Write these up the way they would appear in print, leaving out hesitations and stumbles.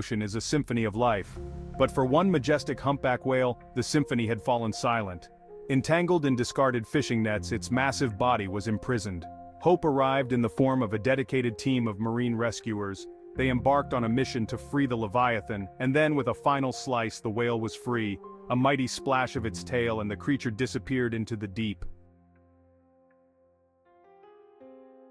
ocean is a symphony of life. But for one majestic humpback whale, the symphony had fallen silent. Entangled in discarded fishing nets, its massive body was imprisoned. Hope arrived in the form of a dedicated team of marine rescuers. They embarked on a mission to free the Leviathan, and then with a final slice the whale was free, a mighty splash of its tail and the creature disappeared into the deep.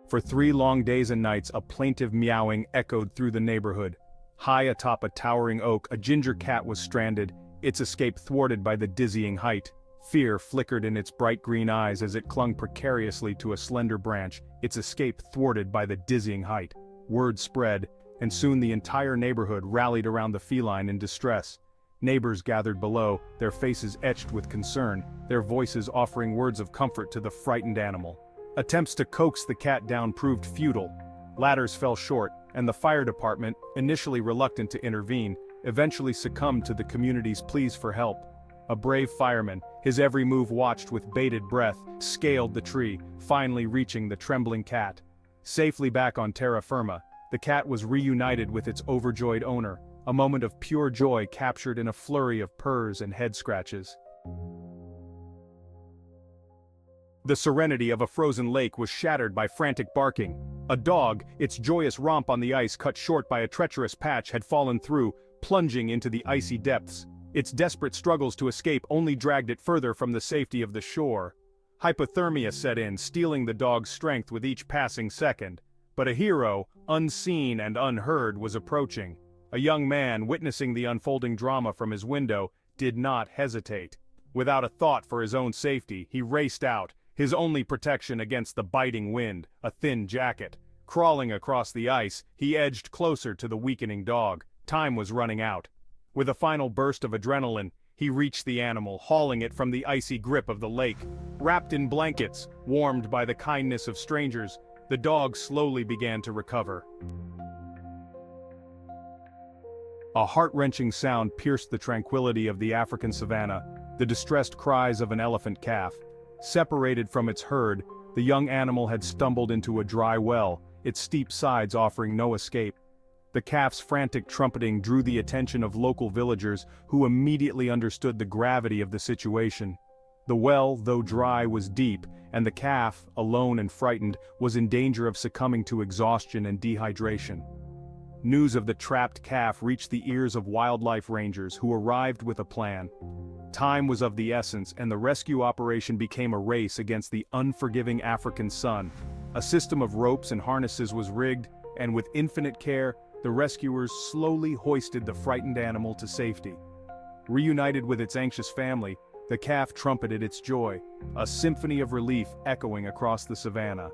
For 3 long days and nights a plaintive meowing echoed through the neighborhood. High atop a towering oak, a ginger cat was stranded, its escape thwarted by the dizzying height. Fear flickered in its bright green eyes as it clung precariously to a slender branch, its escape thwarted by the dizzying height. Word spread, and soon the entire neighborhood rallied around the feline in distress. Neighbors gathered below, their faces etched with concern, their voices offering words of comfort to the frightened animal. Attempts to coax the cat down proved futile. Ladders fell short, and the fire department, initially reluctant to intervene, eventually succumbed to the community's pleas for help. A brave fireman, his every move watched with bated breath, scaled the tree, finally reaching the trembling cat. Safely back on terra firma, the cat was reunited with its overjoyed owner, a moment of pure joy captured in a flurry of purrs and head scratches. The serenity of a frozen lake was shattered by frantic barking. A dog, its joyous romp on the ice cut short by a treacherous patch, had fallen through, plunging into the icy depths. Its desperate struggles to escape only dragged it further from the safety of the shore. Hypothermia set in, stealing the dog's strength with each passing second. But a hero, unseen and unheard, was approaching. A young man, witnessing the unfolding drama from his window, did not hesitate. Without a thought for his own safety, he raced out, his only protection against the biting wind, a thin jacket. Crawling across the ice, he edged closer to the weakening dog. Time was running out. With a final burst of adrenaline, he reached the animal, hauling it from the icy grip of the lake. Wrapped in blankets, warmed by the kindness of strangers, the dog slowly began to recover. A heart-wrenching sound pierced the tranquility of the African savanna, the distressed cries of an elephant calf. Separated from its herd, the young animal had stumbled into a dry well, its steep sides offering no escape. The calf's frantic trumpeting drew the attention of local villagers who immediately understood the gravity of the situation. The well, though dry, was deep, and the calf, alone and frightened, was in danger of succumbing to exhaustion and dehydration. News of the trapped calf reached the ears of wildlife rangers who arrived with a plan. Time was of the essence, and the rescue operation became a race against the unforgiving African sun. A system of ropes and harnesses was rigged, and with infinite care, the rescuers slowly hoisted the frightened animal to safety. Reunited with its anxious family, the calf trumpeted its joy, a symphony of relief echoing across the savannah.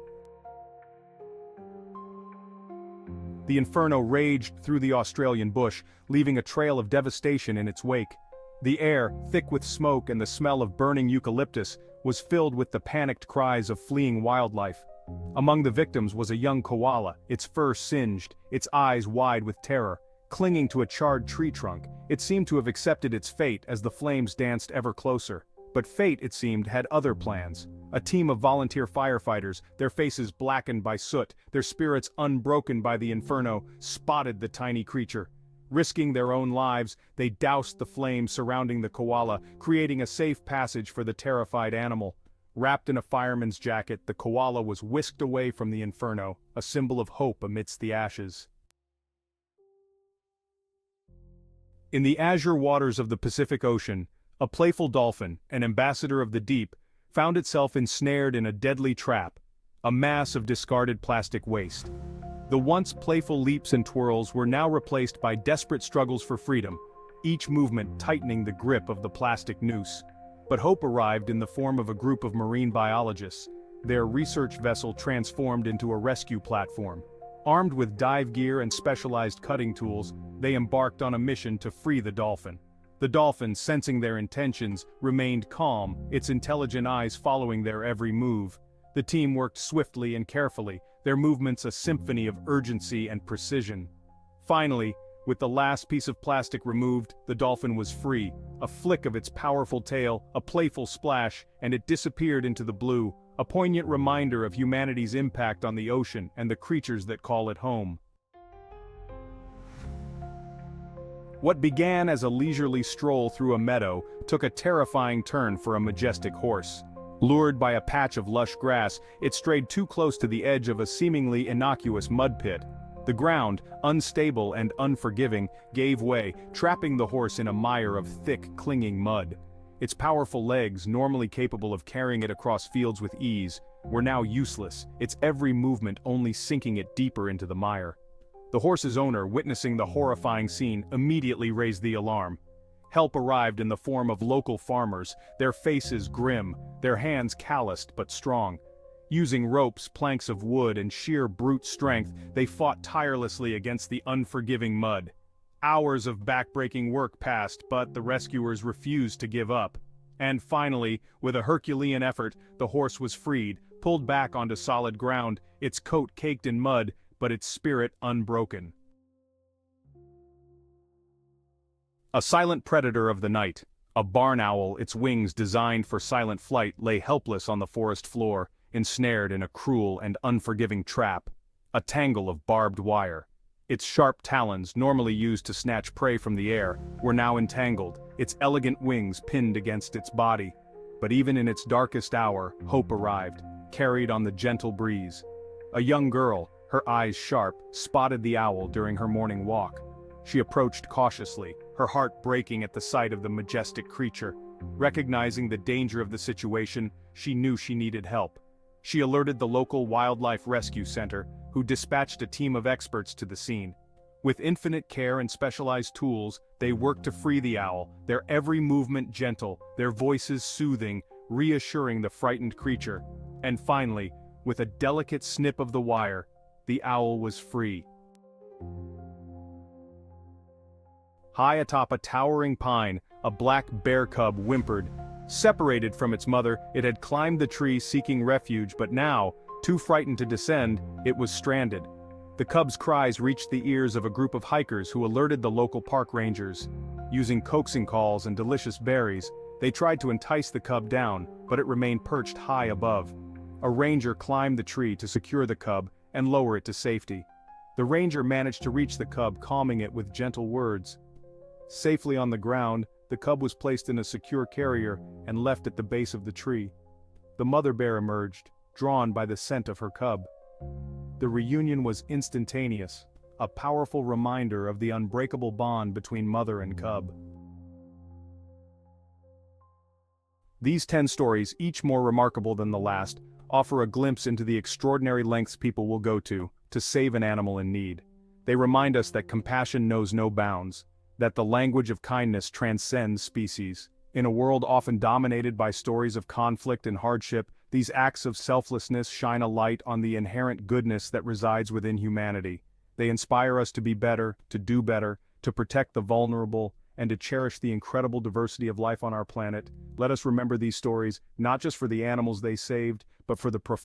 The inferno raged through the Australian bush, leaving a trail of devastation in its wake. The air, thick with smoke and the smell of burning eucalyptus, was filled with the panicked cries of fleeing wildlife. Among the victims was a young koala, its fur singed, its eyes wide with terror. Clinging to a charred tree trunk, it seemed to have accepted its fate as the flames danced ever closer. But fate, it seemed, had other plans. A team of volunteer firefighters, their faces blackened by soot, their spirits unbroken by the inferno, spotted the tiny creature. Risking their own lives, they doused the flames surrounding the koala, creating a safe passage for the terrified animal. Wrapped in a fireman's jacket, the koala was whisked away from the inferno, a symbol of hope amidst the ashes. In the azure waters of the Pacific Ocean, a playful dolphin, an ambassador of the deep, found itself ensnared in a deadly trap, a mass of discarded plastic waste. The once playful leaps and twirls were now replaced by desperate struggles for freedom, each movement tightening the grip of the plastic noose. But hope arrived in the form of a group of marine biologists, their research vessel transformed into a rescue platform. Armed with dive gear and specialized cutting tools, they embarked on a mission to free the dolphin. The dolphin, sensing their intentions, remained calm, its intelligent eyes following their every move. The team worked swiftly and carefully, their movements a symphony of urgency and precision. Finally, with the last piece of plastic removed, the dolphin was free. A flick of its powerful tail, a playful splash, and it disappeared into the blue, a poignant reminder of humanity's impact on the ocean and the creatures that call it home. What began as a leisurely stroll through a meadow took a terrifying turn for a majestic horse. Lured by a patch of lush grass, it strayed too close to the edge of a seemingly innocuous mud pit. The ground, unstable and unforgiving, gave way, trapping the horse in a mire of thick, clinging mud. Its powerful legs, normally capable of carrying it across fields with ease, were now useless, its every movement only sinking it deeper into the mire. The horse's owner, witnessing the horrifying scene, immediately raised the alarm. Help arrived in the form of local farmers, their faces grim, their hands calloused but strong. Using ropes, planks of wood, and sheer brute strength, they fought tirelessly against the unforgiving mud. Hours of back-breaking work passed, but the rescuers refused to give up. And finally, with a Herculean effort, the horse was freed, pulled back onto solid ground, its coat caked in mud, but its spirit unbroken. A silent predator of the night, a barn owl, its wings designed for silent flight, lay helpless on the forest floor, ensnared in a cruel and unforgiving trap, a tangle of barbed wire. Its sharp talons, normally used to snatch prey from the air, were now entangled, its elegant wings pinned against its body. But even in its darkest hour, hope arrived, carried on the gentle breeze. A young girl, her eyes sharp, spotted the owl during her morning walk. She approached cautiously, her heart breaking at the sight of the majestic creature. Recognizing the danger of the situation, she knew she needed help. She alerted the local wildlife rescue center, who dispatched a team of experts to the scene. With infinite care and specialized tools, they worked to free the owl, their every movement gentle, their voices soothing, reassuring the frightened creature. And finally, with a delicate snip of the wire, the owl was free. High atop a towering pine, a black bear cub whimpered. Separated from its mother, it had climbed the tree seeking refuge, but now, too frightened to descend, it was stranded. The cub's cries reached the ears of a group of hikers who alerted the local park rangers. Using coaxing calls and delicious berries, they tried to entice the cub down, but it remained perched high above. A ranger climbed the tree to secure the cub and lower it to safety. The ranger managed to reach the cub, calming it with gentle words. Safely on the ground, the cub was placed in a secure carrier and left at the base of the tree. The mother bear emerged, drawn by the scent of her cub. The reunion was instantaneous, a powerful reminder of the unbreakable bond between mother and cub. These 10 stories, each more remarkable than the last, offer a glimpse into the extraordinary lengths people will go to save an animal in need. They remind us that compassion knows no bounds, that the language of kindness transcends species. In a world often dominated by stories of conflict and hardship, these acts of selflessness shine a light on the inherent goodness that resides within humanity. They inspire us to be better, to do better, to protect the vulnerable, and to cherish the incredible diversity of life on our planet. Let us remember these stories, not just for the animals they saved, but for the profound